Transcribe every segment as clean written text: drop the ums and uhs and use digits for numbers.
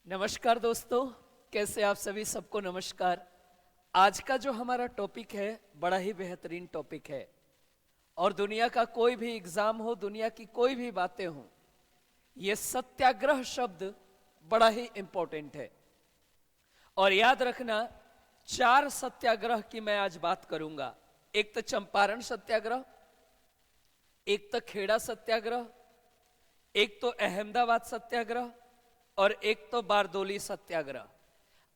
नमस्कार दोस्तों, कैसे आप सभी? सबको नमस्कार। आज का जो हमारा टॉपिक है बड़ा ही बेहतरीन टॉपिक है और दुनिया का कोई भी एग्जाम हो, दुनिया की कोई भी बातें हो, ये सत्याग्रह शब्द बड़ा ही इंपॉर्टेंट है। और याद रखना, 4 सत्याग्रह की मैं आज बात करूंगा। एक तो चंपारण सत्याग्रह, एक तो खेड़ा सत्याग्रह, एक तो अहमदाबाद सत्याग्रह और एक तो बारदोली सत्याग्रह।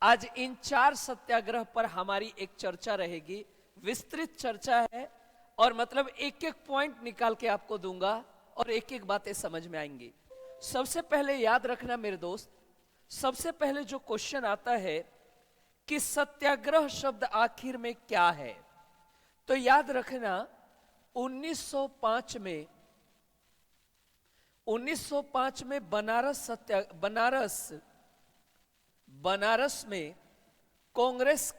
आज इन 4 सत्याग्रह पर हमारी एक चर्चा रहेगी, विस्तृत चर्चा है और मतलब एक एक पॉइंट निकाल के आपको दूंगा और एक एक बातें समझ में आएंगी। सबसे पहले याद रखना मेरे दोस्त, सबसे पहले जो क्वेश्चन आता है कि सत्याग्रह शब्द आखिर में क्या है, तो याद रखना 1905 में बनारस में कांग्रेस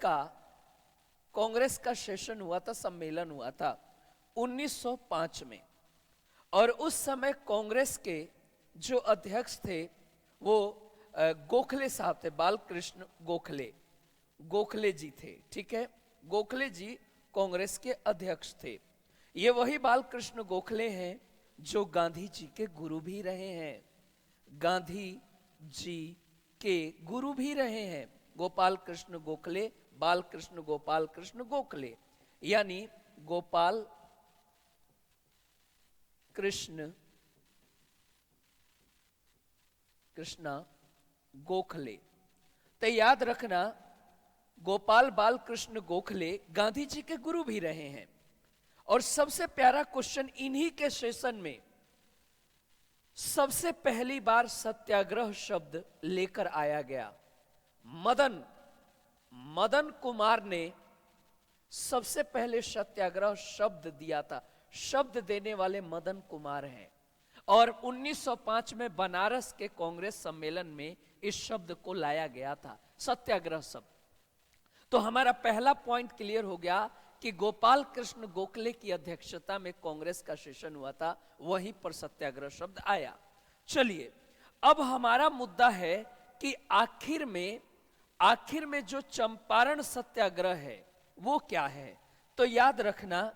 का सेशन हुआ था, सम्मेलन हुआ था 1905 में। और उस समय कांग्रेस के जो अध्यक्ष थे वो गोखले साहब थे, बालकृष्ण गोखले जी थे। ठीक है, गोखले जी कांग्रेस के अध्यक्ष थे। ये वही बालकृष्ण गोखले हैं जो गांधी जी के गुरु भी रहे हैं, गांधी जी के गुरु भी रहे हैं। गोपाल कृष्ण गोखले, बालकृष्ण गोपाल कृष्ण गोखले, यानी गोपाल कृष्णा गोखले। तो याद रखना, गोपाल बालकृष्ण गोखले गांधी जी के गुरु भी रहे हैं। और सबसे प्यारा क्वेश्चन, इन्हीं के सेशन में सबसे पहली बार सत्याग्रह शब्द लेकर आया गया। मदन कुमार ने सबसे पहले सत्याग्रह शब्द दिया था। शब्द देने वाले मदन कुमार हैं। और 1905 में बनारस के कांग्रेस सम्मेलन में इस शब्द को लाया गया था, सत्याग्रह शब्द। तो हमारा पहला पॉइंट क्लियर हो गया कि गोपाल कृष्ण गोखले की अध्यक्षता में कांग्रेस का सेशन हुआ था, वहीं पर सत्याग्रह शब्द आया। चलिए, अब हमारा मुद्दा है कि आखिर में जो चंपारण सत्याग्रह है वो क्या है। तो याद रखना,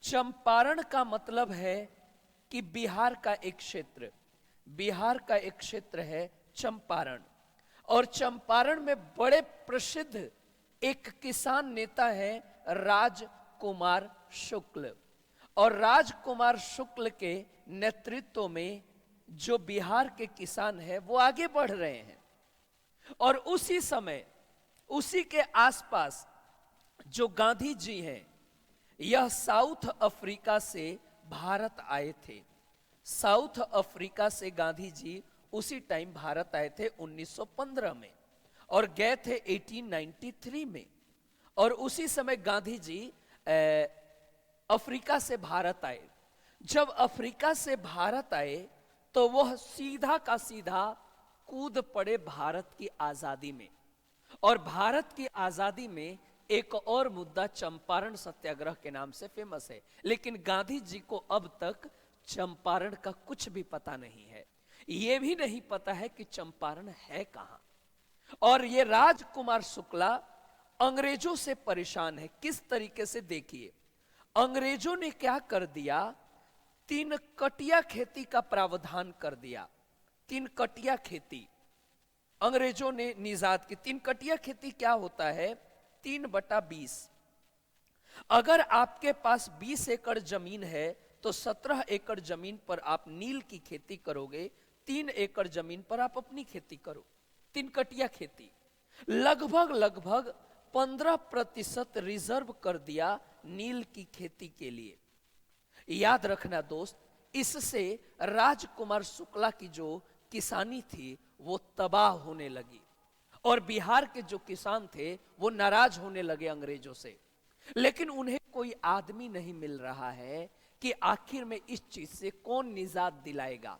चंपारण का मतलब है कि बिहार का एक क्षेत्र है चंपारण। और चंपारण में बड़े प्रसिद्ध एक किसान नेता है राजकुमार शुक्ल। और राजकुमार शुक्ल के नेतृत्व में जो बिहार के किसान हैं वो आगे बढ़ रहे हैं। और उसी समय, उसी के आसपास जो गांधी जी हैं, यह साउथ अफ्रीका से भारत आए थे। साउथ अफ्रीका से गांधी जी उसी टाइम भारत आए थे 1915 में और गए थे 1893 में। और उसी समय गांधी जी अफ्रीका से भारत आए। जब अफ्रीका से भारत आए तो वह सीधा का सीधा कूद पड़े भारत की आजादी में। और भारत की आजादी में एक और मुद्दा चंपारण सत्याग्रह के नाम से फेमस है। लेकिन गांधी जी को अब तक चंपारण का कुछ भी पता नहीं है। यह भी नहीं पता है कि चंपारण है कहां। और ये राजकुमार शुक्ला अंग्रेजों से परेशान है। किस तरीके से, देखिए, अंग्रेजों ने क्या कर दिया, 3 कटिया खेती का प्रावधान कर दिया। 3 कटिया खेती अंग्रेजों ने निजात की। 3 कटिया खेती क्या होता है? 3/20। अगर आपके पास 20 एकड़ जमीन है तो 17 एकड़ जमीन पर आप नील की खेती करोगे, 3 एकड़ जमीन पर आप अपनी खेती करो। 3 कटिया खेती। लगभग 15% रिजर्व कर दिया नील की खेती के लिए। याद रखना दोस्त, इससे राजकुमार शुक्ला की जो किसानी थी वो तबाह होने लगी और बिहार के जो किसान थे वो नाराज होने लगे अंग्रेजों से। लेकिन उन्हें कोई आदमी नहीं मिल रहा है कि आखिर में इस चीज से कौन निजात दिलाएगा।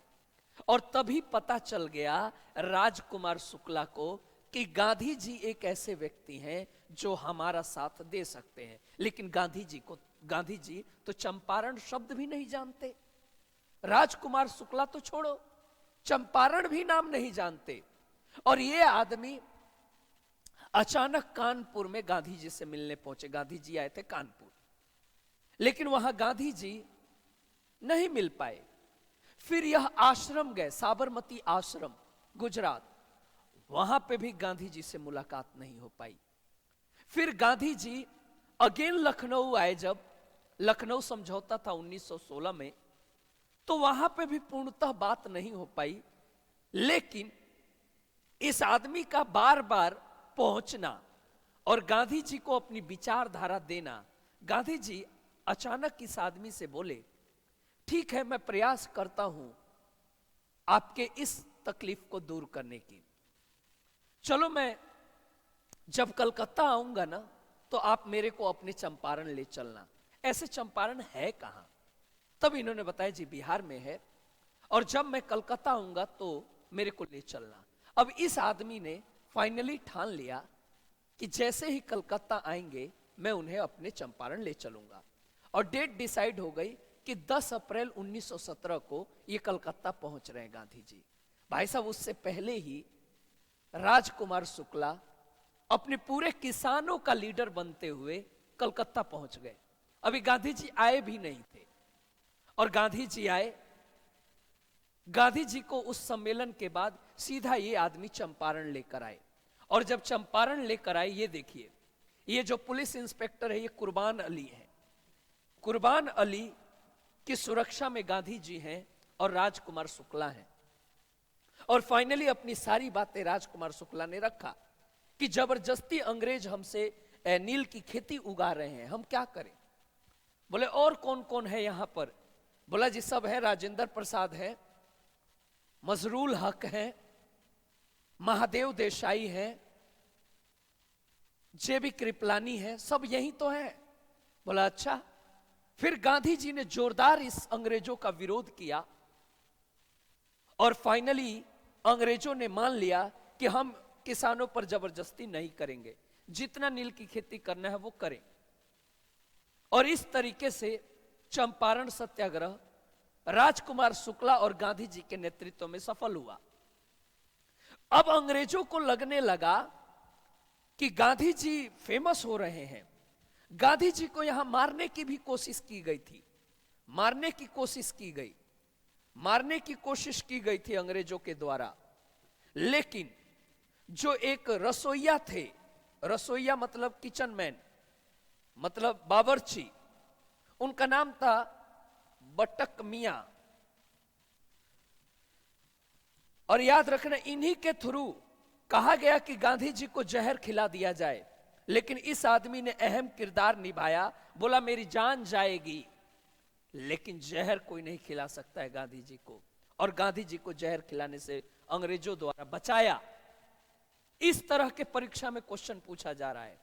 और तभी पता चल गया राजकुमार शुक्ला को कि गांधी जी एक ऐसे व्यक्ति हैं जो हमारा साथ दे सकते हैं। लेकिन गांधी जी तो चंपारण शब्द भी नहीं जानते। राजकुमार शुक्ला तो छोड़ो, चंपारण भी नाम नहीं जानते। और ये आदमी अचानक कानपुर में गांधी जी से मिलने पहुंचे। गांधी जी आए थे कानपुर, लेकिन वहां गांधी जी नहीं मिल पाए। फिर यह आश्रम गए, साबरमती आश्रम गुजरात, वहां पे भी गांधी जी से मुलाकात नहीं हो पाई। फिर गांधी जी अगेन लखनऊ आए। जब लखनऊ समझौता था 1916 में, तो वहां पे भी पूर्णतः बात नहीं हो पाई। लेकिन इस आदमी का बार बार पहुंचना और गांधी जी को अपनी विचारधारा देना, गांधी जी अचानक इस आदमी से बोले, ठीक है मैं प्रयास करता हूं आपके इस तकलीफ को दूर करने की। चलो मैं जब कलकत्ता आऊंगा ना, तो आप मेरे को अपने चंपारण ले चलना। ऐसे चंपारण है कहां? तब इन्होंने बताया जी बिहार में है, और जब मैं कलकत्ता आऊंगा तो मेरे को ले चलना। अब इस आदमी ने फाइनली ठान लिया कि जैसे ही कलकत्ता आएंगे मैं उन्हें अपने चंपारण ले चलूंगा। और डेट डिसाइड हो गई कि 10 अप्रैल 1917 को ये कलकत्ता पहुंच रहे हैं गांधी जी। भाई साहब, उससे पहले ही राजकुमार शुक्ला अपने पूरे किसानों का लीडर बनते हुए कलकत्ता पहुंच गए। अभी गांधी जी आए भी नहीं थे, और गांधी जी आए। गांधी जी को उस सम्मेलन के बाद सीधा ये आदमी चंपारण लेकर आए। और जब चंपारण लेकर आए, ये देखिए, ये जो पुलिस इंस्पेक्टर है ये कुर्बान अली है। कुर्बान अली की सुरक्षा में गांधी जी हैं और राजकुमार शुक्ला हैं। और फाइनली अपनी सारी बातें राजकुमार शुक्ला ने रखा कि जबरदस्ती अंग्रेज हमसे नील की खेती उगा रहे हैं, हम क्या करें। बोले और कौन कौन है यहां पर? बोला जी सब है, राजेंद्र प्रसाद है, मजरूल हक है, महादेव देसाई है, जेबी कृपलानी है, सब यही तो है। बोला अच्छा। फिर गांधी जी ने जोरदार इस अंग्रेजों का विरोध किया, और फाइनली अंग्रेजों ने मान लिया कि हम किसानों पर जबरदस्ती नहीं करेंगे, जितना नील की खेती करना है वो करें। और इस तरीके से चंपारण सत्याग्रह राजकुमार शुक्ला और गांधी जी के नेतृत्व में सफल हुआ। अब अंग्रेजों को लगने लगा कि गांधी जी फेमस हो रहे हैं। गांधी जी को यहां मारने की भी कोशिश की गई थी, मारने की कोशिश की गई थी अंग्रेजों के द्वारा। लेकिन जो एक रसोइया थे, रसोइया मतलब किचन मैन, मतलब बावर्ची, उनका नाम था बटक मियां। और याद रखना, इन्हीं के थ्रू कहा गया कि गांधी जी को जहर खिला दिया जाए, लेकिन इस आदमी ने अहम किरदार निभाया। बोला मेरी जान जाएगी लेकिन जहर कोई नहीं खिला सकता है गांधी जी को। और गांधी जी को जहर खिलाने से अंग्रेजों द्वारा बचाया। इस तरह के परीक्षा में क्वेश्चन पूछा जा रहा है,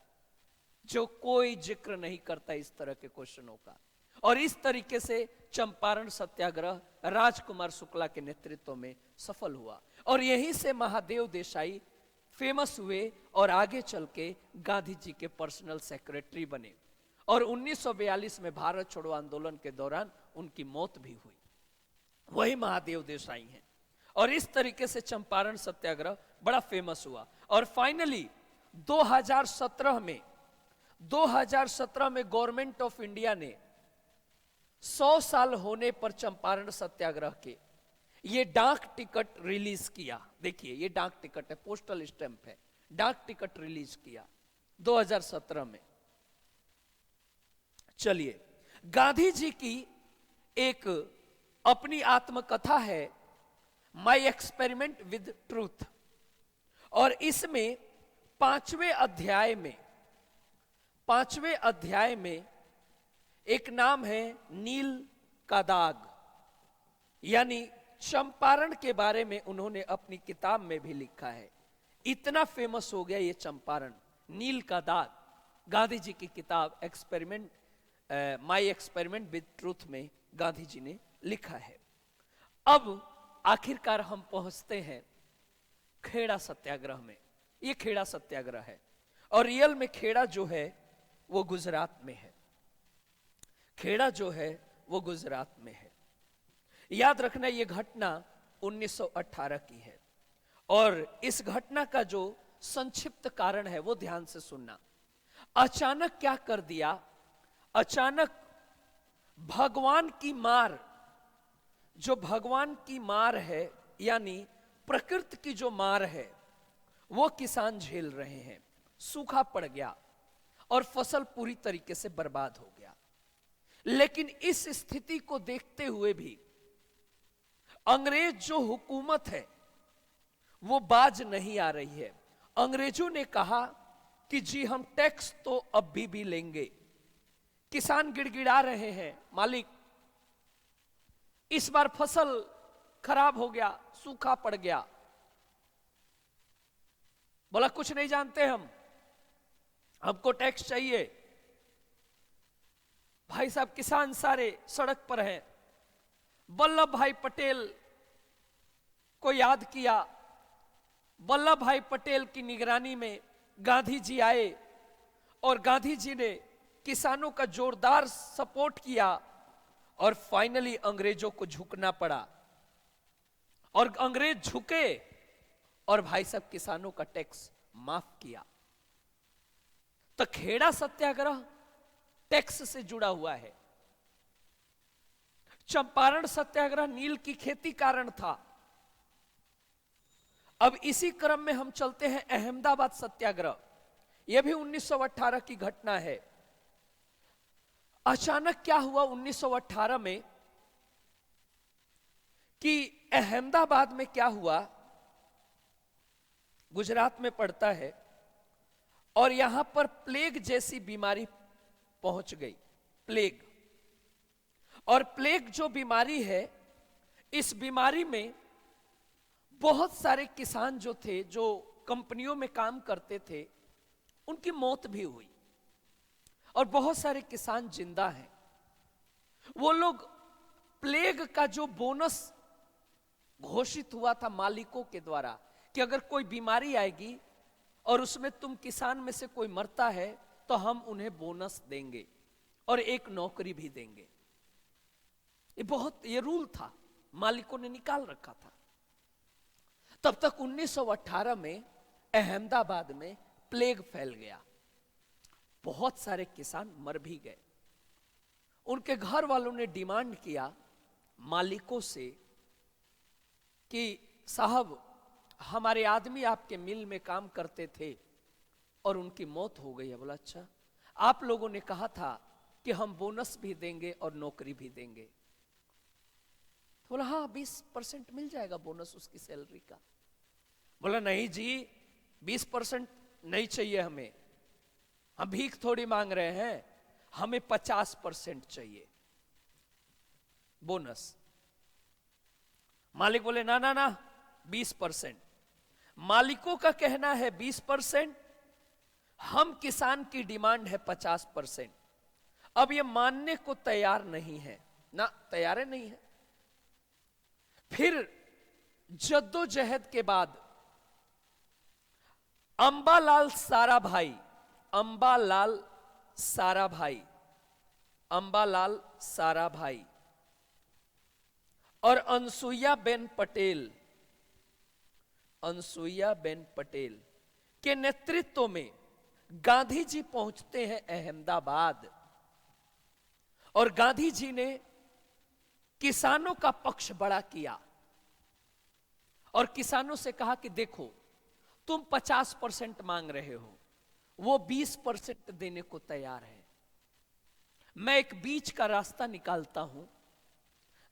जो कोई जिक्र नहीं करता इस तरह के क्वेश्चनों का। और इस तरीके से चंपारण सत्याग्रह राजकुमार शुक्ला के नेतृत्व में सफल हुआ। और यहीं से महादेव देसाई फेमस हुए और आगे चल के गांधी जी के पर्सनल सेक्रेटरी बने। और 1942 में भारत छोड़ो आंदोलन के दौरान उनकी मौत भी हुई। वही महादेव देसाई हैं। और इस तरीके से चंपारण सत्याग्रह बड़ा फेमस हुआ। और फाइनली 2017 में गवर्नमेंट ऑफ इंडिया ने 100 साल होने पर चंपारण सत्याग्रह के ये डाक टिकट रिलीज किया। देखिए ये डाक टिकट है, पोस्टल स्टैंप है, डाक टिकट रिलीज किया 2017 में। चलिए, गांधी जी की एक अपनी आत्मकथा है, माई एक्सपेरिमेंट विद ट्रूथ। और इसमें 5वें अध्याय में एक नाम है नील का दाग, यानी चंपारण के बारे में उन्होंने अपनी किताब में भी लिखा है। इतना फेमस हो गया ये चंपारण, नील का दाग। गांधी जी की किताब माई एक्सपेरिमेंट विद ट्रूथ में गांधी जी ने लिखा है। अब आखिरकार हम पहुंचते हैं खेड़ा सत्याग्रह में। ये खेड़ा सत्याग्रह है, और रियल में खेड़ा जो है वो गुजरात में है। खेड़ा जो है वो गुजरात में है। याद रखना ये घटना 1918 की है। और इस घटना का जो संक्षिप्त कारण है वो ध्यान से सुनना। अचानक क्या कर दिया, अचानक भगवान की मार, जो भगवान की मार है यानी प्रकृति की जो मार है वो किसान झेल रहे हैं। सूखा पड़ गया और फसल पूरी तरीके से बर्बाद हो गया। लेकिन इस स्थिति को देखते हुए भी अंग्रेज जो हुकूमत है वो बाज नहीं आ रही है। अंग्रेजों ने कहा कि जी हम टैक्स तो अब भी लेंगे। किसान गिड़गिड़ा रहे हैं, मालिक इस बार फसल खराब हो गया, सूखा पड़ गया। बोला कुछ नहीं जानते हम, हमको टैक्स चाहिए। भाई साहब किसान सारे सड़क पर हैं। वल्लभ भाई पटेल को याद किया। वल्लभ भाई पटेल की निगरानी में गांधी जी आए और गांधी जी ने किसानों का जोरदार सपोर्ट किया और फाइनली अंग्रेजों को झुकना पड़ा और अंग्रेज झुके और भाई साहब किसानों का टैक्स माफ किया। तो खेड़ा सत्याग्रह टैक्स से जुड़ा हुआ है। चंपारण सत्याग्रह नील की खेती कारण था। अब इसी क्रम में हम चलते हैं अहमदाबाद सत्याग्रह। यह भी 1918 की घटना है। अचानक क्या हुआ 1918 में कि अहमदाबाद में क्या हुआ, गुजरात में पड़ता है, और यहां पर प्लेग जैसी बीमारी पहुंच गई। प्लेग, और प्लेग जो बीमारी है, इस बीमारी में बहुत सारे किसान जो थे, जो कंपनियों में काम करते थे, उनकी मौत भी हुई और बहुत सारे किसान जिंदा हैं। वो लोग प्लेग का जो बोनस घोषित हुआ था मालिकों के द्वारा कि अगर कोई बीमारी आएगी और उसमें तुम किसान में से कोई मरता है तो हम उन्हें बोनस देंगे और एक नौकरी भी देंगे। ये रूल था, मालिकों ने निकाल रखा था। तब तक 1918 में अहमदाबाद में प्लेग फैल गया। बहुत सारे किसान मर भी गए। उनके घर वालों ने डिमांड किया मालिकों से कि साहब हमारे आदमी आपके मिल में काम करते थे और उनकी मौत हो गई है। बोला अच्छा, आप लोगों ने कहा था कि हम बोनस भी देंगे और नौकरी भी देंगे। तो बोला हाँ 20% मिल जाएगा बोनस उसकी सैलरी का। बोला नहीं जी 20% नहीं चाहिए हमें, हम भीख थोड़ी मांग रहे हैं, हमें 50% चाहिए बोनस। मालिक बोले ना ना ना 20%। मालिकों का कहना है 20%, हम किसान की डिमांड है 50%। अब ये मानने को तैयार नहीं है ना, तैयार नहीं है। फिर जद्दोजहद के बाद अंबालाल साराभाई, अंबालाल साराभाई, अंबालाल साराभाई और अनसुईयाबेन पटेल, अनसुईयाबेन पटेल के नेतृत्व में गांधी जी पहुंचते हैं अहमदाबाद और गांधी जी ने किसानों का पक्ष बड़ा किया और किसानों से कहा कि देखो तुम 50% मांग रहे हो, वो 20% देने को तैयार है। मैं एक बीच का रास्ता निकालता हूं,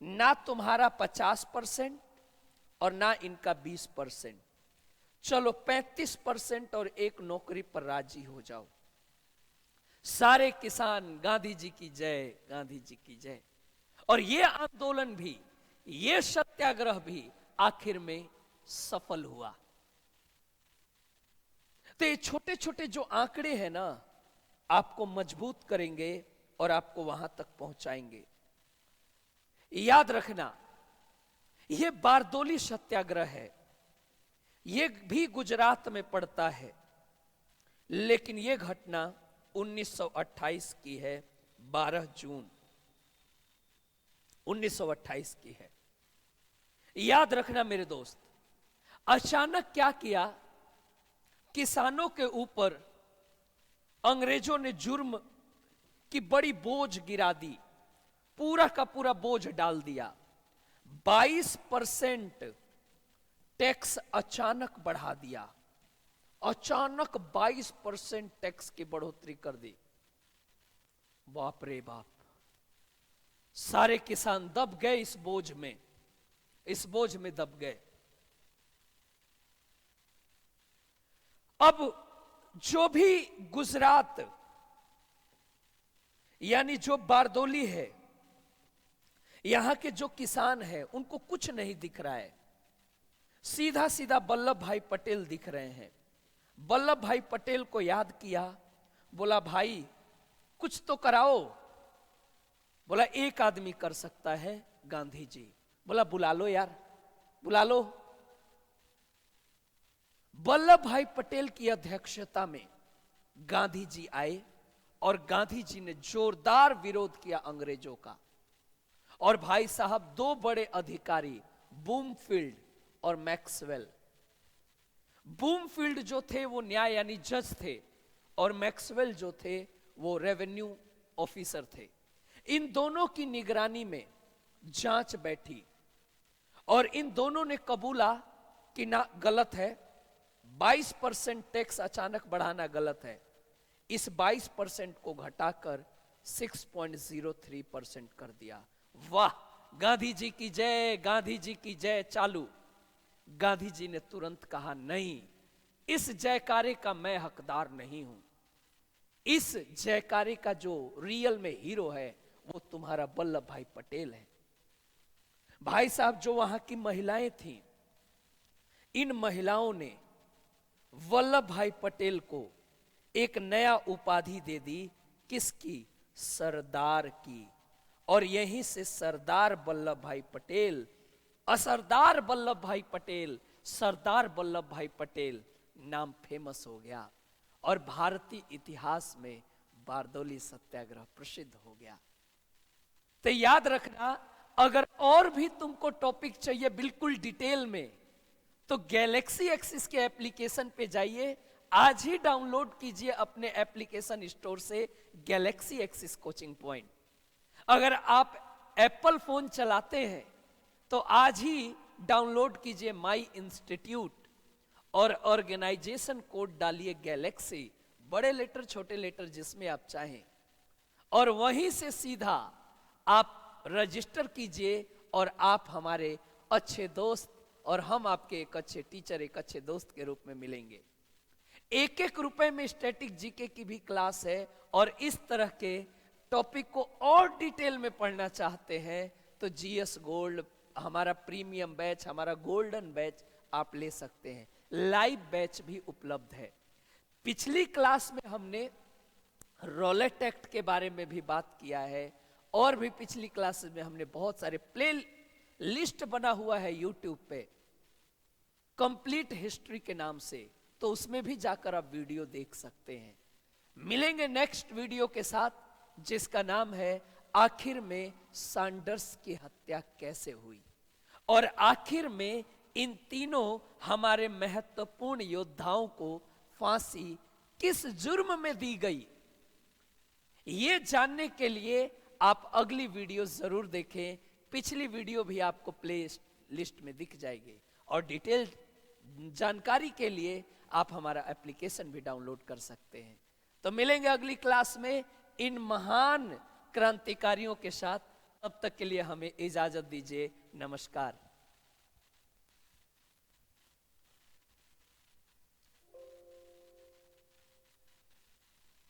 ना तुम्हारा 50% और ना इनका 20%, चलो 35% और एक नौकरी पर राजी हो जाओ। सारे किसान गांधी जी की जय, गांधी जी की जय। और ये आंदोलन भी, ये सत्याग्रह भी आखिर में सफल हुआ। तो ये छोटे छोटे जो आंकड़े हैं ना, आपको मजबूत करेंगे और आपको वहां तक पहुंचाएंगे। याद रखना, यह बारदोली सत्याग्रह है, यह भी गुजरात में पड़ता है, लेकिन यह घटना 1928 की है, 12 जून 1928 की है। याद रखना मेरे दोस्त, अचानक क्या किया, किसानों के ऊपर अंग्रेजों ने जुर्म की बड़ी बोझ गिरा दी, पूरा का पूरा बोझ डाल दिया। 22% टैक्स अचानक बढ़ा दिया, अचानक 22% टैक्स की बढ़ोतरी कर दी। बाप रे बाप, सारे किसान दब गए इस बोझ में, इस बोझ में दब गए। अब जो भी गुजरात यानी जो बारदोली है, यहां के जो किसान हैं, उनको कुछ नहीं दिख रहा है, सीधा सीधा वल्लभ भाई पटेल दिख रहे हैं। वल्लभ भाई पटेल को याद किया, बोला भाई कुछ तो कराओ। बोला एक आदमी कर सकता है, गांधी जी। बोला बुला लो यार, बुला लो। वल्लभ भाई पटेल की अध्यक्षता में गांधी जी आए और गांधी जी ने जोरदार विरोध किया अंग्रेजों का। और भाई साहब दो बड़े अधिकारी बूमफील्ड और मैक्सवेल, बूमफील्ड जो थे वो न्याय यानी जज थे, और मैक्सवेल जो थे वो रेवेन्यू ऑफिसर थे। इन दोनों की निगरानी में जांच बैठी और इन दोनों ने कबूला कि ना गलत है, 22% टैक्स अचानक बढ़ाना गलत है। इस 22% को घटाकर 6.03% कर दिया। वाह, गांधी जी की जय, गांधी जी की जय चालू। गांधी जी ने तुरंत कहा नहीं, इस जयकारे का मैं हकदार नहीं हूं। इस जयकारे का जो रियल में हीरो है वो तुम्हारा वल्लभ भाई पटेल है। भाई साहब जो वहां की महिलाएं थीं, इन महिलाओं ने वल्लभ भाई पटेल को एक नया उपाधि दे दी, किसकी? सरदार की। और यहीं से सरदार वल्लभ भाई पटेल, असरदार वल्लभ भाई पटेल, सरदार वल्लभ भाई पटेल नाम फेमस हो गया और भारतीय इतिहास में बारदोली सत्याग्रह प्रसिद्ध हो गया। तो याद रखना, अगर और भी तुमको टॉपिक चाहिए बिल्कुल डिटेल में, तो गैलेक्सी एक्सिस के एप्लीकेशन पे जाइए, आज ही डाउनलोड कीजिए अपने एप्लीकेशन स्टोर से गैलेक्सी एक्सिस कोचिंग पॉइंट। अगर आप एप्पल फोन चलाते हैं तो आज ही डाउनलोड कीजिए माई इंस्टीट्यूट और ऑर्गेनाइजेशन कोड डालिए गैलेक्सी, बड़े लेटर छोटे लेटर जिसमें आप चाहें, और वहीं से सीधा आप रजिस्टर कीजिए और आप हमारे अच्छे दोस्त और हम आपके एक अच्छे टीचर, एक अच्छे दोस्त के रूप में मिलेंगे। 1-1 रुपए में स्टैटिक जीके की भी क्लास है, और इस तरह के टॉपिक को और डिटेल में पढ़ना चाहते हैं तो जीएस गोल्ड हमारा प्रीमियम बैच, हमारा गोल्डन बैच आप ले सकते हैं। लाइव बैच भी उपलब्ध है। पिछली क्लास में हमने रॉलेट एक्ट के बारे में भी बात किया है, और भी पिछली क्लास में हमने बहुत सारे प्ले लिस्ट बना हुआ है यूट्यूब पे कंप्लीट हिस्ट्री के नाम से, तो उसमें भी जाकर आप वीडियो देख सकते हैं। मिलेंगे नेक्स्ट वीडियो के साथ जिसका नाम है आखिर में सैंडर्स की हत्या कैसे हुई, और आखिर में इन तीनों हमारे महत्वपूर्ण योद्धाओं को फांसी किस जुर्म में दी गई। ये जानने के लिए आप अगली वीडियो जरूर देखें। पिछली वीडियो भी आपको प्ले लिस्ट में दिख जाएगी, और डिटेल जानकारी के लिए आप हमारा एप्लीकेशन भी डाउनलोड कर सकते हैं। तो मिलेंगे अगली क्लास में इन महान क्रांतिकारियों के साथ। तब तक के लिए हमें इजाजत दीजिए। नमस्कार।